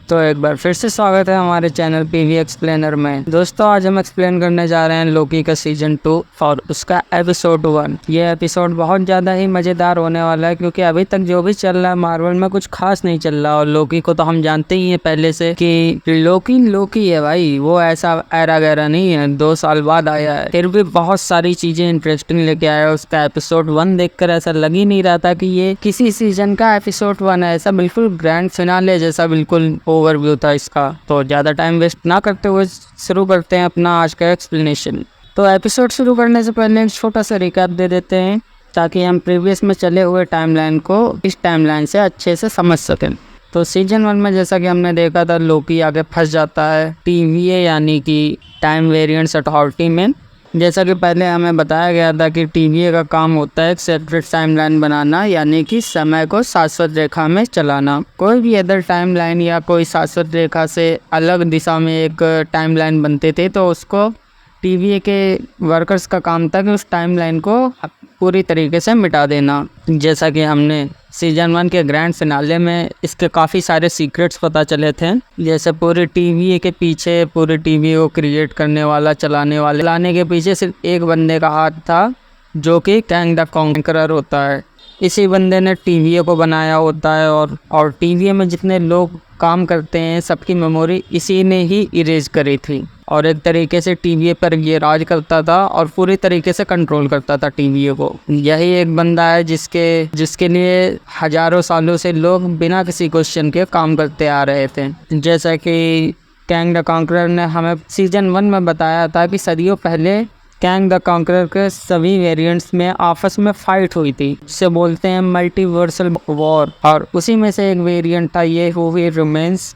तो एक बार फिर से स्वागत है हमारे चैनल पीवी एक्सप्लेनर में। दोस्तों आज हम एक्सप्लेन करने जा रहे हैं लोकी का सीजन 2 और उसका एपिसोड 1। ये एपिसोड बहुत ज़्यादा ही मज़ेदार होने वाला है क्योंकि अभी तक जो भी चल रहा है मार्वल में कुछ खास नहीं चल रहा। और लोकी को तो हम जानते ही हैं पहले से कि लोकी है भाई, वो ऐसा एरा गैरा नहीं है, 2 साल बाद आया है, फिर भी बहुत सारी चीज़ें इंटरेस्टिंग लेके आया है। उसका एपिसोड 1 देखकर ऐसा लग ही नहीं रहा था कि ये किसी सीजन का एपिसोड 1 है, ऐसा बिल्कुल ग्रैंड फिनाले जैसा बिल्कुल ओवरव्यू था इसका। तो ज़्यादा टाइम वेस्ट ना करते हुए शुरू करते हैं अपना आज का एक्सप्लेनेशन। तो एपिसोड शुरू करने से पहले एक छोटा सा रिकैप दे देते हैं ताकि हम प्रीवियस में चले हुए टाइमलाइन को इस टाइमलाइन से अच्छे से समझ सकें। तो सीजन 1 में जैसा कि हमने देखा था, लोकी आगे फंस जाता है TVA यानी कि टाइम वेरिएंट्स अथॉरिटी में। जैसा कि पहले हमें बताया गया था कि TVA का काम होता है एक सेपरेट टाइमलाइन बनाना, यानी कि समय को शाश्वत रेखा में चलाना। कोई भी अदर टाइमलाइन या कोई शाश्वत रेखा से अलग दिशा में एक टाइमलाइन बनते थे तो उसको TVA के वर्कर्स का काम था कि उस टाइमलाइन को पूरी तरीके से मिटा देना। जैसा कि हमने सीजन 1 के ग्रैंड फिनाले में इसके काफ़ी सारे सीक्रेट्स पता चले थे, जैसे पूरे TVA के पीछे, पूरे TVA को क्रिएट करने वाला, चलाने के पीछे सिर्फ एक बंदे का हाथ था जो कि कैंग द कॉन्करर होता है। इसी बंदे ने TVA को बनाया होता है और TVA में जितने लोग काम करते हैं सबकी मेमोरी इसी ने ही इरेज करी थी और एक तरीके से TVA पर ये राज करता था और पूरी तरीके से कंट्रोल करता था TVA को। यही एक बंदा है जिसके लिए हजारों सालों से लोग बिना किसी क्वेश्चन के काम करते आ रहे थे। जैसा कि कैंग द कॉन्करर ने हमें सीजन 1 में बताया था कि सदियों पहले कैंग द कॉन्करर के सभी वेरिएंट्स में आपस में फाइट हुई थी, जिसे बोलते हैं मल्टीवर्सल वॉर, और उसी में से एक वेरिएंट था ये हू रिमेन्स।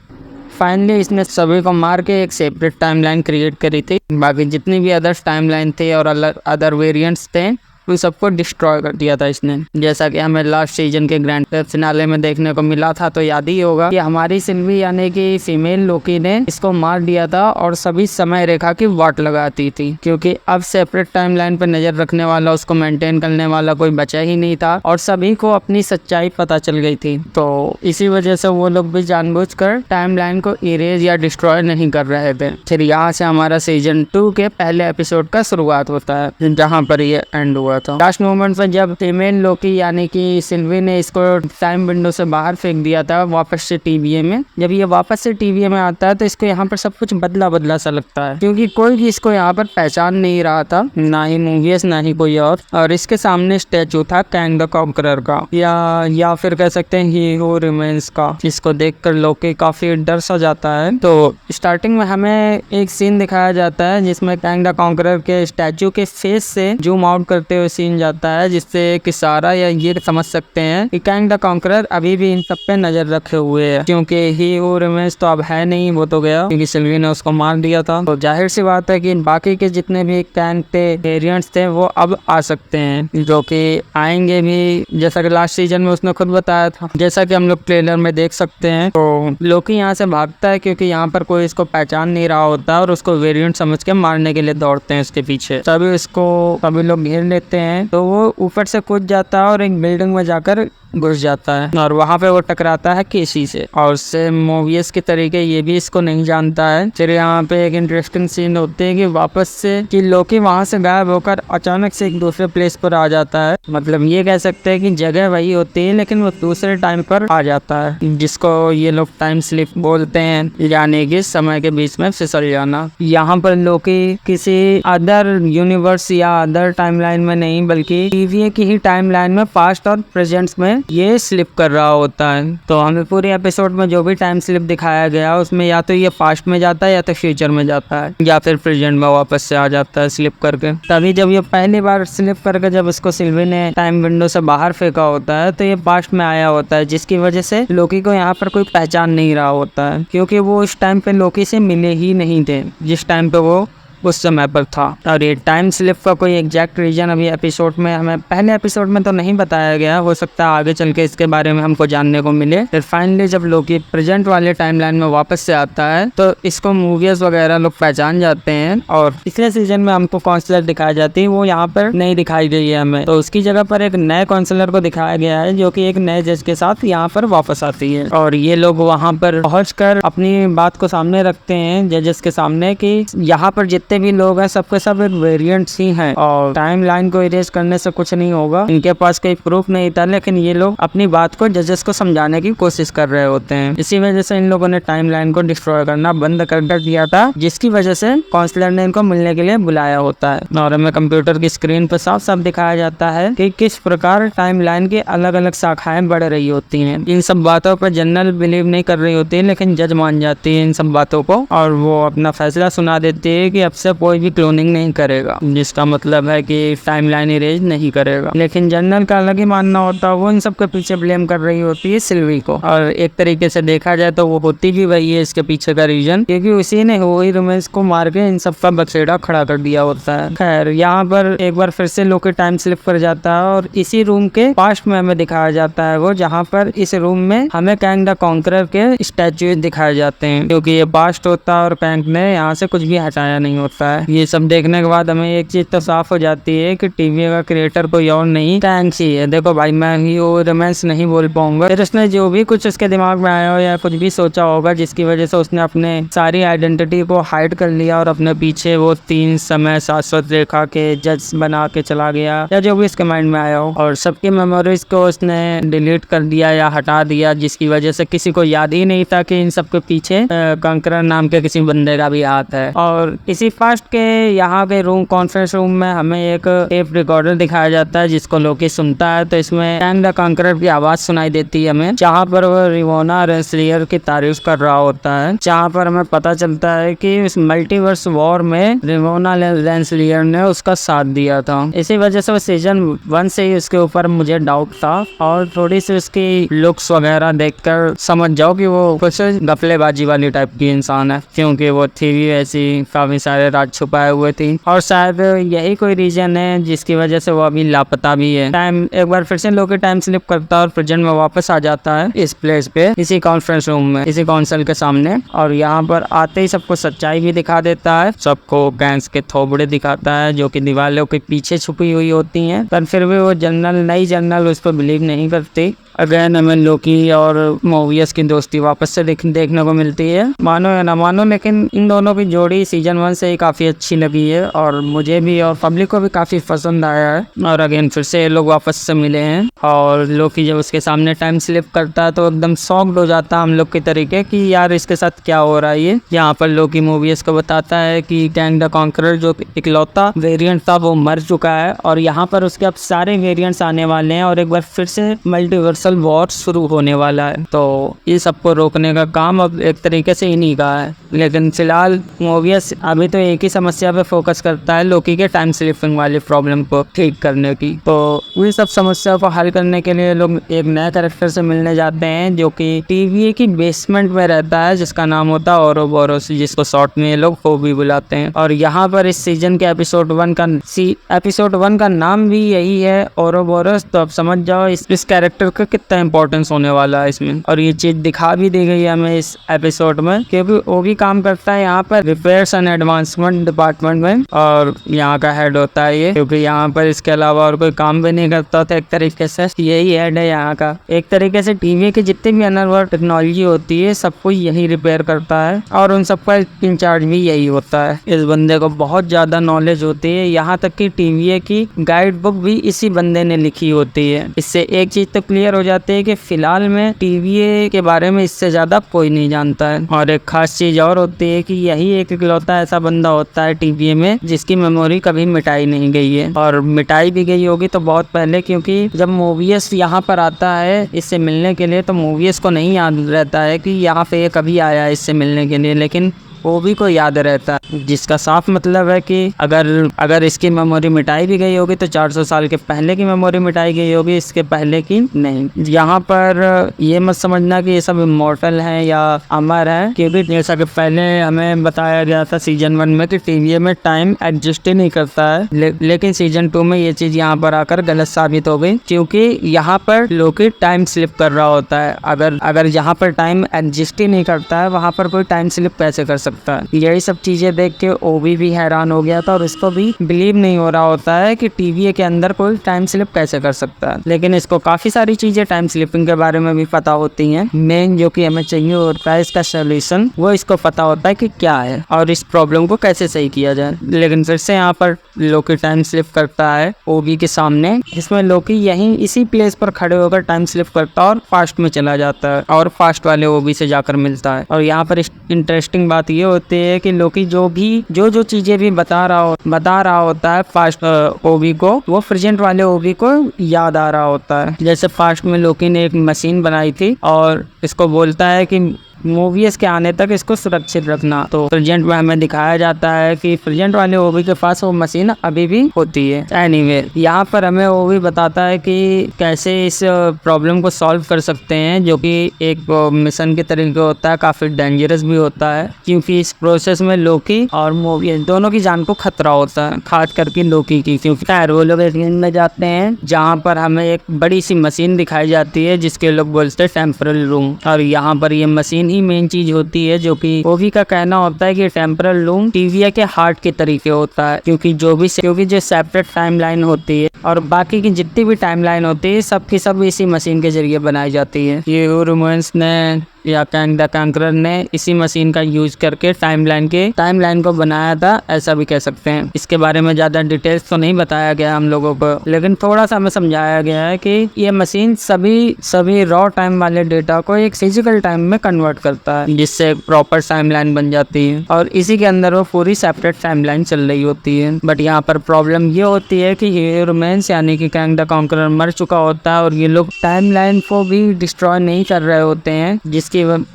फाइनली इसने सभी को मार के एक सेपरेट टाइमलाइन क्रिएट करी थी। बाकी जितनी भी अदर्स टाइमलाइन थे और अदर वेरिएंट्स थे उन सबको डिस्ट्रॉय कर दिया था इसने। जैसा कि हमें लास्ट सीजन के ग्रैंड फिनाले में देखने को मिला था, तो याद ही होगा कि हमारी सिल्वी यानी कि फीमेल लोकी ने इसको मार दिया था और सभी समय रेखा की वाट लगाती थी क्योंकि अब सेपरेट टाइमलाइन पर नजर रखने वाला, उसको मेंटेन करने वाला कोई बचा ही नहीं था और सभी को अपनी सच्चाई पता चल गई थी। तो इसी वजह से वो लोग भी जानबूझकर टाइमलाइन को इरेज या डिस्ट्रॉय नहीं कर रहे थे। फिर यहाँ से हमारा सीजन 2 के पहले एपिसोड का शुरुआत होता है जहाँ पर ये एंड हुआ था। लास्ट मोमेंट में जब फीमेल लोकी यानी कि सिल्वी ने इसको टाइम विंडो से बाहर फेंक दिया था वापस से TVA में, जब ये वापस से TVA में आता है तो इसको यहाँ पर सब कुछ बदला सा लगता है क्योंकि कोई भी इसको यहाँ पर पहचान नहीं रहा था, ना ही मूवीज ना ही कोई और इसके सामने स्टैचू था कैंग द कॉन्करर का या फिर कह सकते हैं ही हू रिमेन्स का, जिसको देखकर लोकी काफी डर सा जाता है। तो स्टार्टिंग में हमें एक सीन दिखाया जाता है जिसमें कैंग द कॉन्करर के स्टैचू के फेस से जूम आउट करते हुए सीन जाता है, जिससे किसारा या ये समझ सकते हैं कि कैंग द कॉन्करर अभी भी इन सब पे नजर रखे हुए है क्योंकि ही हू रिमेन्स तो अब है नहीं, वो तो गया क्योंकि सिल्वी ने उसको मार दिया था। तो जाहिर सी बात है कि बाकी के जितने भी कैंग पे वेरिएंट्स थे वो अब आ सकते हैं, जो कि आएंगे भी, जैसा कि लास्ट सीजन में उसने खुद बताया था, जैसा कि हम लोग ट्रेलर में देख सकते हैं। तो लोकी यहाँ से भागता है क्योंकि यहाँ पर कोई इसको पहचान नहीं रहा होता और उसको वेरिएंट समझ के मारने के लिए दौड़ते हैं उसके पीछे। सभी लोग घेर लेते हैं तो वो ऊपर से कूद जाता है और एक बिल्डिंग में जाकर घुस जाता है और वहाँ पे वो टकराता है केसी से और उससे मोवियस के तरीके ये भी इसको नहीं जानता है। फिर यहाँ पे एक इंटरेस्टिंग सीन होते है कि वापस से कि लोकी वहाँ से गायब होकर अचानक से एक दूसरे प्लेस पर आ जाता है। मतलब ये कह सकते हैं कि जगह वही होती है लेकिन वो दूसरे टाइम पर आ जाता है, जिसको ये लोग टाइम स्लिप बोलते हैं, यानी कि समय के बीच में फिसल जाना। यहाँ पर लोकी किसी अदर यूनिवर्स या अदर टाइमलाइन में नहीं बल्कि TVA की ही टाइमलाइन में पास्ट और प्रेजेंट्स में ये स्लिप कर रहा होता है। तो हमें पूरे एपिसोड में जो भी टाइम स्लिप दिखाया गया उसमें या तो ये पास्ट में जाता है या तो फ्यूचर में जाता है या फिर प्रेजेंट में वापस से आ जाता है स्लिप करके। तभी जब ये पहली बार स्लिप करके जब इसको सिल्वी ने टाइम विंडो से बाहर फेंका होता है तो ये पास्ट में आया होता है, जिसकी वजह से लोकी को यहाँ पर कोई पहचान नहीं रहा होता है क्योंकि वो उस टाइम पे लोकी से मिले ही नहीं थे जिस टाइम पे वो उस समय पर था। और ये टाइम स्लिप का कोई एग्जैक्ट रीजन अभी एपिसोड में हमें पहले एपिसोड में तो नहीं बताया गया, हो सकता है आगे चल के इसके बारे में हमको जानने को मिले। फिर फाइनली जब लोकी प्रेजेंट वाले टाइमलाइन में वापस से आता है तो इसको मूवीज वगैरह लोग पहचान जाते हैं। और पिछले सीजन में हमको काउंसलर दिखाई जाती है, वो यहाँ पर नहीं दिखाई गई है हमें, तो उसकी जगह पर एक नए काउंसलर को दिखाया गया है जो कि एक नए जज के साथ यहाँ पर वापस आती है। और ये लोग वहाँ पर पहुंचकर अपनी बात को सामने रखते हैं जजेस के सामने कि यहाँ पर जितने भी लोग हैं सबके सब एक वेरिएंट्स ही हैं और टाइम लाइन को इरेज करने से कुछ नहीं होगा। इनके पास कोई प्रूफ नहीं था, लेकिन ये लोग अपनी बात को जजेस को समझाने की कोशिश कर रहे होते हैं। इसी वजह से इन लोगों ने टाइम लाइन को डिस्ट्रॉय करना बंद कर दिया था, जिसकी वजह से काउंसलर ने इनको मिलने के लिए बुलाया होता है। और हमें कंप्यूटर की स्क्रीन पर साफ साफ दिखाया जाता है कि किस प्रकार टाइम लाइन की अलग अलग शाखाएं बढ़ रही होती हैं। इन सब बातों पर जनरल बिलीव नहीं कर रही होती है, लेकिन जज मान जाती है इन सब बातों को और वो अपना फैसला सुना देती है कि अब से कोई भी क्लोनिंग नहीं करेगा, जिसका मतलब है कि टाइम लाइन इरेज नहीं करेगा। लेकिन जनरल का अलग ही मानना होता है, वो इन सब के पीछे ब्लेम कर रही होती है सिल्वी को। और एक तरीके से देखा जाए तो वो होती भी वही है इसके पीछे का रीजन, क्योंकि उसी ने वही रोमेंस को मार के इन सब का बखेड़ा खड़ा कर दिया होता है। खैर यहाँ पर एक बार फिर से लोकी टाइम स्लिप कर जाता है और इसी रूम के पास्ट में हमें दिखाया जाता है वो, जहाँ पर इस रूम में हमें कैंग द कॉन्करर के स्टैचू दिखाए जाते हैं, क्योंकि ये पास्ट होता है और कैंग ने यहाँ से कुछ भी हटाया नहीं होता है। ये सब देखने के बाद हमें एक चीज तो साफ हो जाती है कि टीवी का क्रिएटर कोई और नहीं कैंग ही है। देखो भाई, मैं ही वो रोमांस नहीं बोल पाऊंगा। फिर उसने जो भी कुछ उसके दिमाग में आया हो या कुछ भी सोचा होगा जिसकी वजह से उसने अपने सारी आइडेंटिटी को हाइड कर लिया और अपने पीछे वो 3 समय शाश्वत रेखा के जज बना के चला गया, या जो भी इसके माइंड में आया हो, और सबकी मेमोरीज को उसने डिलीट कर दिया या हटा दिया, जिसकी वजह से किसी को याद ही नहीं था कि इन सब के पीछे कंकरर नाम के किसी बंदे का भी हाथ है। और इसी फास्ट के यहाँ के रूम कॉन्फ्रेंस रूम में हमें एक टेप रिकॉर्डर दिखाया जाता है जिसको लोकी सुनता है। तो इसमें कैंग द कॉन्करर की आवाज सुनाई देती है हमें, जहाँ पर वो रिवोना रेंसलियर की तारीफ कर रहा होता है, जहाँ पर हमें पता चलता है कि इस मल्टीवर्स वॉर में रिवोना रेंसलियर ने उसका साथ दिया था। इसी वजह से वो सीजन 1 से ही उसके ऊपर मुझे डाउट था और थोड़ी सी उसकी लुक्स वगैरह देखकर समझ जाओ कि वो कुछ गफलेबाजी वाली टाइप की इंसान है, क्योंकि वो थी भी ऐसी काफी सारे राज छुपाए हुए थी। और शायद यही कोई रीजन है जिसकी वजह से वो अभी लापता भी है। टाइम एक बार फिर से लोकी टाइम स्लिप करता है और प्रेजेंट में वापस आ जाता है इस प्लेस पे, इसी कॉन्फ्रेंस रूम में, इसी काउंसिल के सामने। और यहाँ पर आते ही सबको सच्चाई भी दिखा देता है, सबको गैंग्स के थोबड़े दिखाता है जो कि दीवारों के पीछे छुपी हुई होती हैं, पर फिर भी वो नई जनरल उस पर बिलीव नहीं करती। अगेन हमें लोकी और मोवियस की दोस्ती वापस से देखने को मिलती है, मानो या ना मानो, लेकिन इन दोनों की जोड़ी सीजन 1 से ही काफी अच्छी लगी है और मुझे भी और पब्लिक को भी काफी पसंद आया है। और अगेन फिर से ये लोग वापस से मिले हैं और लोकी जब उसके सामने टाइम स्लिप करता है तो एकदम शॉक्ड हो जाता है हम लोग के तरीके कि यार इसके साथ क्या हो रहा है ये। यहाँ पर लोकी मोवियस को बताता है कि कैंग द कॉन्करर जो इकलौता वेरिएंट था वो मर चुका है और यहाँ पर उसके अब सारे वेरिएंट्स आने वाले हैं और एक बार फिर से मल्टीवर्स वॉर शुरू होने वाला है। तो ये सबको रोकने का काम अब एक तरीके से इन्हीं का है, लेकिन फिलहाल मोवियस अभी तो एक ही समस्या पे फोकस करता है, लोकी के टाइम स्लिपिंग वाली प्रॉब्लम को ठीक करने की। तो ये सब समस्या को हल करने के लिए लोग एक नए कैरेक्टर से मिलने जाते हैं जो कि टीवीए की बेसमेंट में रहता है, जिसका नाम होता है ओरोबोरोस, जिसको शॉर्ट में ये लोग हो भी बुलाते हैं। और यहाँ पर इस सीजन के एपिसोड 1 का नाम भी यही है, ओरोबोरोस। तो अब समझ जाओ इस कैरेक्टर का कितना इंपॉर्टेंस होने वाला है इसमें। और ये चीज दिखा भी दी गई है हमें इस एपिसोड में, क्योंकि वो भी काम करता है यहाँ पर रिपेयर्स एंड एडवांसमेंट डिपार्टमेंट में और यहाँ का हेड होता है ये, क्योंकि यहाँ पर इसके अलावा और कोई काम भी नहीं करता था। एक तरीके से यही हेड है यहाँ का। एक तरीके से टीवी की जितनी भी अंडरवर्ल्ड टेक्नोलॉजी होती है सबको यही रिपेयर करता है और उन सबका इंचार्ज भी यही होता है। इस बंदे को बहुत ज्यादा नॉलेज होती है, यहाँ तक कि टीवी की गाइड बुक भी इसी बंदे ने लिखी होती है। इससे एक चीज तो क्लियर हो जाती है कि फिलहाल में टीवीए के बारे में इससे ज्यादा कोई नहीं जानता है। और एक खास चीज और होती है कि यही एक इकलौता ऐसा बंदा होता है टीवीए में जिसकी मेमोरी कभी मिटाई नहीं गई है, और मिटाई भी गई होगी तो बहुत पहले, क्योंकि जब मोवियस यहाँ पर आता है इससे मिलने के लिए तो मोवियस को नहीं याद रहता है कि यहाँ पे ये कभी आया है इससे मिलने के लिए, लेकिन ओबी को याद रहता है, जिसका साफ मतलब है कि अगर इसकी मेमोरी मिटाई भी गई होगी तो 400 साल के पहले की मेमोरी मिटाई गई होगी, इसके पहले की नहीं। यहाँ पर ये मत समझना कि ये सब इमॉर्टल है या अमर है, क्योंकि जैसा कि पहले हमें बताया गया था सीजन 1 में कि टीवीए में टाइम एडजस्ट ही नहीं करता है, लेकिन सीजन 2 में ये चीज यहाँ पर आकर गलत साबित हो गई, क्योंकि यहाँ पर लोकी टाइम स्लिप कर रहा होता है। अगर यहाँ पर टाइम एडजस्ट ही नहीं करता है, वहाँ पर कोई टाइम स्लिप कैसे कर सकता है। यही सब चीजें देख के ओबी भी हैरान हो गया था और इसको भी बिलीव नहीं हो रहा होता है कि टीवीए के अंदर कोई टाइम स्लिप कैसे कर सकता है। लेकिन इसको काफी सारी चीजें टाइम स्लिपिंग के बारे में भी पता होती हैं। मेन जो कि हमें चाहिए होता है इसका सोल्यूशन, वो इसको पता होता है कि क्या है और इस प्रॉब्लम को कैसे सही किया जाए। लेकिन फिर से यहाँ पर लोकी टाइम स्लिप करता है ओबी के सामने, जिसमें लोकी यहीं इसी प्लेस पर खड़े होकर टाइम स्लिप करता है और फास्ट में चला जाता है और फास्ट वाले ओबी से जाकर मिलता है। और यहाँ पर इंटरेस्टिंग बात ये होती है कि लोकी जो चीजें भी बता रहा होता है फास्ट ओबी को, वो प्रेजेंट वाले ओबी को याद आ रहा होता है। जैसे फास्ट में लोकी ने एक मशीन बनाई थी और इसको बोलता है कि मूवीज के आने तक इसको सुरक्षित रखना। तो प्रेजेंट में हमें दिखाया जाता है कि प्रेजेंट वाले ओबी के पास वो मशीन अभी भी होती है। एनीवे, यहाँ पर हमें ओबी बताता है कि कैसे इस प्रॉब्लम को सॉल्व कर सकते हैं, जो कि एक मिशन के तरीके होता है, काफी डेंजरस भी होता है, क्योंकि इस प्रोसेस में लोकी और मूवीज दोनों की जान को खतरा होता है, खास करके लोकी की, क्योंकि वो लोग एक में जाते हैं जहाँ पर हमें एक बड़ी सी मशीन दिखाई जाती है जिसके लोग बोलते हैं टेम्परल रूम। और यहाँ पर ये मशीन ही मेन चीज होती है, जो कि ओबी का कहना होता है कि टेम्परल रूम टीवीए के हार्ट के तरीके होता है, क्योंकि जो सेपरेट टाइमलाइन होती है और बाकी की जितनी भी टाइमलाइन होती है सबकी सब इसी मशीन के जरिए बनाई जाती है। ये रोमांस ने या कैंग द कंकरर ने इसी मशीन का यूज करके टाइमलाइन को बनाया था, ऐसा भी कह सकते हैं। इसके बारे में ज्यादा डिटेल्स तो नहीं बताया गया हम लोगों को, लेकिन थोड़ा सा हमें समझाया गया है कि ये मशीन सभी रॉ टाइम वाले डेटा को एक फिजिकल टाइम में कन्वर्ट करता है, जिससे एक प्रॉपर टाइमलाइन बन जाती है और इसी के अंदर वो पूरी सेपरेट टाइमलाइन चल रही होती है। बट यहाँ पर प्रॉब्लम ये होती है कि ह्यूमंस यानी कि कैंग द कंकरर मर चुका होता है और ये लोग टाइमलाइन को भी डिस्ट्रॉय नहीं कर रहे होते हैं,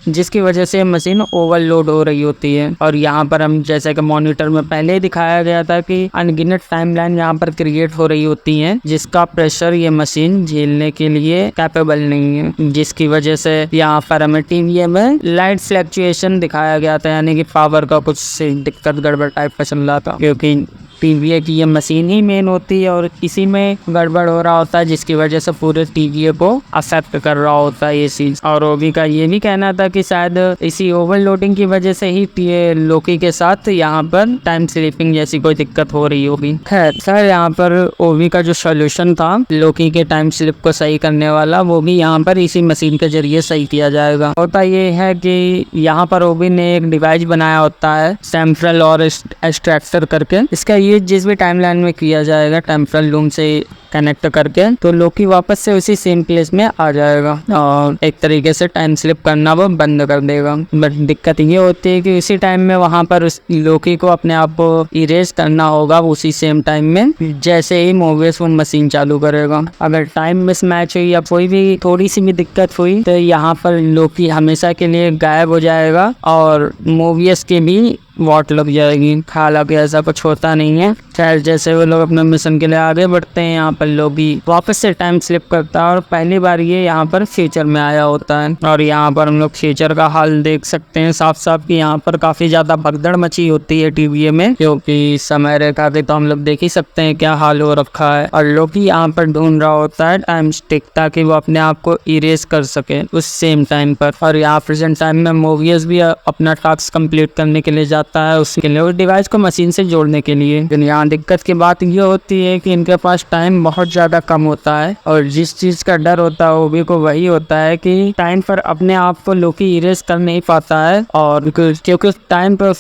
जिसकी वजह से मशीन ओवरलोड हो रही होती है। और यहाँ पर हम जैसे कि मॉनिटर में पहले ही दिखाया गया था कि अनगिनत टाइमलाइन यहाँ पर क्रिएट हो रही होती हैं, जिसका प्रेशर ये मशीन झेलने के लिए कैपेबल नहीं है, जिसकी वजह से यहाँ पर हमें टीवीए में लाइट फ्लक्चुएशन दिखाया गया था, यानी कि पावर का कुछ दिक्कत गड़बड़ टाइप का चल रहा था, क्योंकि टीवीए की ये मशीन ही मेन होती है और इसी में गड़बड़ हो रहा होता है, जिसकी वजह से पूरे टीवीए को अफेक्ट कर रहा होता है ये चीज। और ओबी का ये भी कहना था कि शायद इसी ओवरलोडिंग की वजह से ही लोकी के साथ यहाँ पर टाइम स्लीपिंग जैसी कोई दिक्कत हो रही होगी। खैर यहाँ पर ओबी का जो सोल्यूशन था लोकी के टाइम स्लिप को सही करने वाला, वो भी यहाँ पर इसी मशीन के जरिए सही किया जाएगा। होता ये है कि यहाँ पर ओबी ने एक डिवाइस बनाया होता है सेंट्रल और एक्सट्रैक्टर करके, इसका ये जिस भी टाइमलाइन में किया जाएगा टेम्परल रूम से कनेक्ट करके, तो लोकी वापस से उसी सेम प्लेस में आ जाएगा और एक तरीके से टाइम स्लिप करना वो बंद कर देगा। बट दिक्कत ये होती है कि इसी टाइम में वहां पर उस लोकी को अपने आप को इरेज करना होगा उसी सेम टाइम में, जैसे ही मोवियस वो मशीन चालू करेगा। अगर टाइम मिसमैच हुई या कोई भी थोड़ी सी भी दिक्कत हुई तो यहाँ पर लोकी हमेशा के लिए गायब हो जाएगा और मोवियस के भी वॉट लग जाएगी। हालांकि ऐसा कुछ होता नहीं है। खैर जैसे वो लोग अपने मिशन के लिए आगे बढ़ते हैं, यहाँ पर लोगी वापस से टाइम स्लिप करता है और पहली बार ये यहाँ पर फ्यूचर में आया होता है। और यहाँ पर हम लोग फ्यूचर का हाल देख सकते हैं साफ साफ कि यहाँ पर काफी ज्यादा भगदड़ मची होती है टीवीए में, क्योंकि समय रेखा के तो हम लोग देख ही सकते हैं क्या हाल हो रखा है। और लोगी यहाँ पर ढूंढ रहा होता है टाइम स्टिक, ताकि वो अपने आप को इरेज कर सके उस सेम टाइम पर। और यहाँ प्रेजेंट टाइम में मोवियस भी अपना टास्क कंप्लीट करने के लिए जाता है, उसके लिए उस डिवाइस को मशीन से जोड़ने के लिए। लेकिन यहाँ दिक्कत की बात ये होती है कि इनके पास टाइम बहुत ज्यादा कम होता है और जिस चीज का डर होता है ओबी को वही होता है कि टाइम पर अपने आप को लोकी इरेज कर नहीं पाता है, और क्योंकि टाइम पर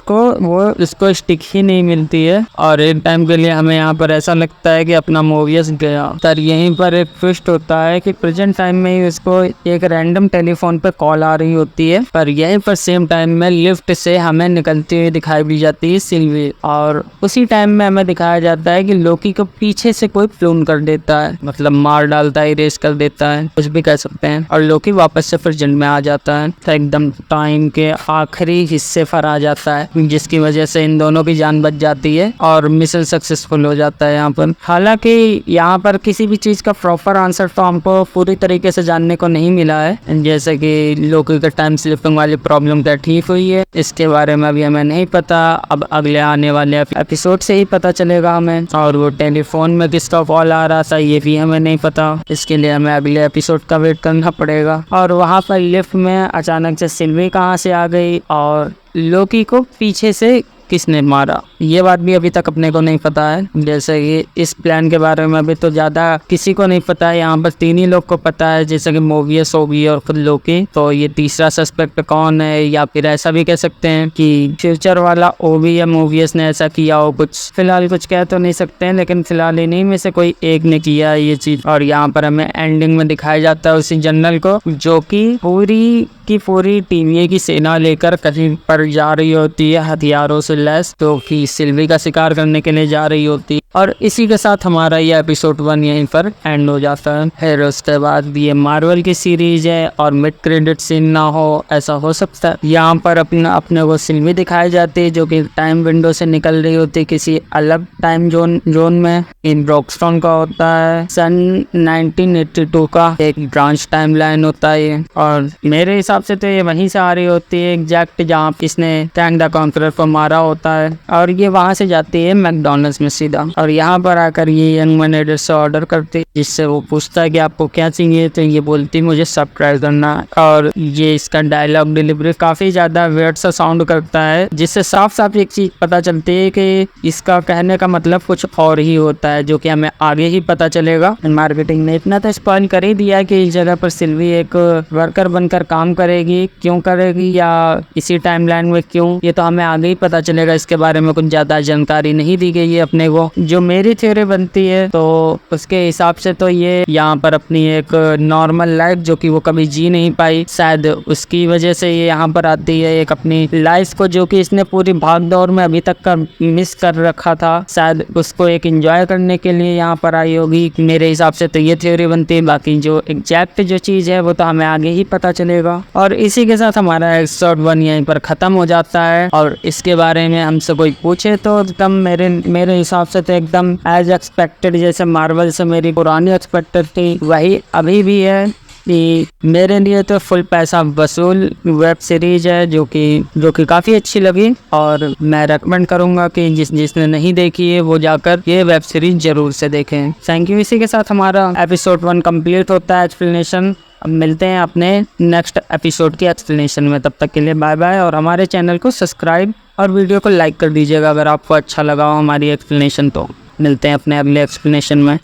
उसको स्टिक ही नहीं मिलती है। और एक टाइम के लिए हमें यहाँ पर ऐसा लगता है कि अपना मोवियस गया। तर यहीं पर एक ट्विस्ट होता है कि प्रेजेंट टाइम में ही उसको एक रैंडम टेलीफोन पे कॉल आ रही होती है, पर यहीं पर सेम टाइम में लिफ्ट से हमें निकलती हुई दिखाई भी जाती है सिल्वी। और उसी टाइम में हमें दिखाया जाता है कि लोकी को पीछे से कोई प्लून कर कर देता है, मतलब मार डालता है, इरेज कर देता है, कुछ भी कह सकते हैं। और लोकी वापस से फिर जन्म में आ जाता है, तो एकदम टाइम के आखिरी हिस्से पर आ जाता है, जिसकी वजह से इन दोनों की जान बच जाती है और मिशन सक्सेसफुल हो जाता है यहाँ पर। हालांकि यहाँ पर किसी भी चीज़ का प्रॉपर आंसर तो हमको पूरी तरीके से जानने को नहीं मिला है, जैसे कि लोकी का टाइम स्लिपिंग वाली प्रॉब्लम क्या ठीक हुई है, इसके बारे में अभी हमें नहीं पता। अब अगले आने वाले एपिसोड से ही पता चलेगा हमें। और वो टेलीफोन में किसका कॉल आ रहा था ये भी हमें नहीं पता, इसके लिए हमें अगले एपिसोड का वेट करना पड़ेगा। और वहाँ पर लिफ्ट में अचानक से सिल्वी कहाँ से आ गई और लोकी को पीछे से किसने मारा, ये बात भी अभी तक अपने को नहीं पता है। जैसे कि इस प्लान के बारे में अभी तो ज़्यादा किसी को नहीं पता है, यहाँ पर 3 ही लोग को पता है, जैसे कि मोबियस, ओबी और खुद लोकी। तो ये तीसरा सस्पेक्ट कौन है, या फिर ऐसा भी कह सकते हैं कि फ्यूचर वाला ओबी या मोबियस ने ऐसा किया हो। कुछ फिलहाल कुछ कह तो नहीं सकते हैं, लेकिन फिलहाल इन्हीं में से कोई एक ने किया है ये चीज़। और यहाँ पर हमें एंडिंग में दिखाया जाता है उसी जनरल को, जो कि पूरी टीवीए की सेना लेकर कहीं पर जा रही होती है हथियारों से लैस, तो कि सिल्वी का शिकार करने के लिए जा रही होती है। और इसी के साथ हमारा ये एपिसोड 1 यहीं पर एंड हो जाता है। फिर उसके बाद ये मार्वल की सीरीज है और मिड क्रेडिट सीन ना हो, ऐसा हो सकता है। यहाँ पर अपने को सिल्वी दिखाई जाती है, जो कि टाइम विंडो से निकल रही होती है किसी अलग टाइम जोन में। इन ब्रॉक्सटॉन का होता है सन 1982 का एक ब्रांच टाइम लाइन होता है, और मेरे हिसाब से तो ये वहीं से आ रही होती है एग्जैक्ट जहाँ किसने टैंक द कॉन्करर को मारा होता है। और ये वहाँ से जाती है मैकडॉनल्ड्स में सीधा, और यहाँ पर आकर ये यंग मैनेजर से ऑर्डर करती, जिससे वो पूछता है कि आपको क्या चाहिए, तो ये बोलती मुझे सब ट्राई करना। और ये इसका डायलॉग डिलीवरी काफ़ी ज़्यादा वेट सा साउंड करता है, जिससे साफ साफ एक चीज़ पता चलती है कि इसका कहने का मतलब कुछ और ही होता है, जो कि हमें आगे ही पता चलेगा। मार्केटिंग ने इतना तो स्पॉइल कर ही दिया कि इस जगह पर सिल्वी एक वर्कर बनकर काम करेगी, क्यों करेगी या इसी टाइमलाइन में क्यों, ये तो हमें आगे ही पता चलेगा। इसके बारे में कुछ ज़्यादा जानकारी नहीं दी गई है अपने को। जो मेरी थ्योरी बनती है तो उसके हिसाब से तो ये यहाँ पर अपनी एक नॉर्मल लाइफ जो कि वो कभी जी नहीं पाई, शायद उसकी वजह से ये यहाँ पर आती है। एक अपनी लाइफ को जो कि इसने पूरी भाग दौड़ में अभी तक का मिस कर रखा था, शायद उसको एक एंजॉय करने के लिए यहाँ पर आई होगी। मेरे हिसाब से तो ये थ्योरी बनती है। बाकी जो एग्जैक्ट जो चीज़ है वो तो हमें आगे ही पता चलेगा। और इसी के साथ हमारा एपिसोड 1 यहीं पर ख़त्म हो जाता है। और इसके बारे में हमसे कोई पूछे तो एकदम मेरे हिसाब से तो एकदम एज एक्सपेक्टेड, जैसे मार्वल से मेरी पुरानी एक्सपेक्टेड थी वही अभी भी है कि मेरे लिए तो फुल पैसा वसूल वेब सीरीज है, जो कि काफ़ी अच्छी लगी। और मैं रेकमेंड करूँगा कि जिसने नहीं देखी है वो जाकर ये वेब सीरीज ज़रूर से देखें। Thank you. इसी के साथ हमारा एपिसोड 1 कंप्लीट होता है एक्सप्लेनेशन। अब मिलते हैं अपने नेक्स्ट एपिसोड की एक्सप्लेनेशन में, तब तक के लिए बाय बाय। और हमारे चैनल को सब्सक्राइब और वीडियो को लाइक कर दीजिएगा अगर आपको अच्छा लगा हो हमारी एक्सप्लेनेशन। तो मिलते हैं अपने अगले एक्सप्लेनेशन में।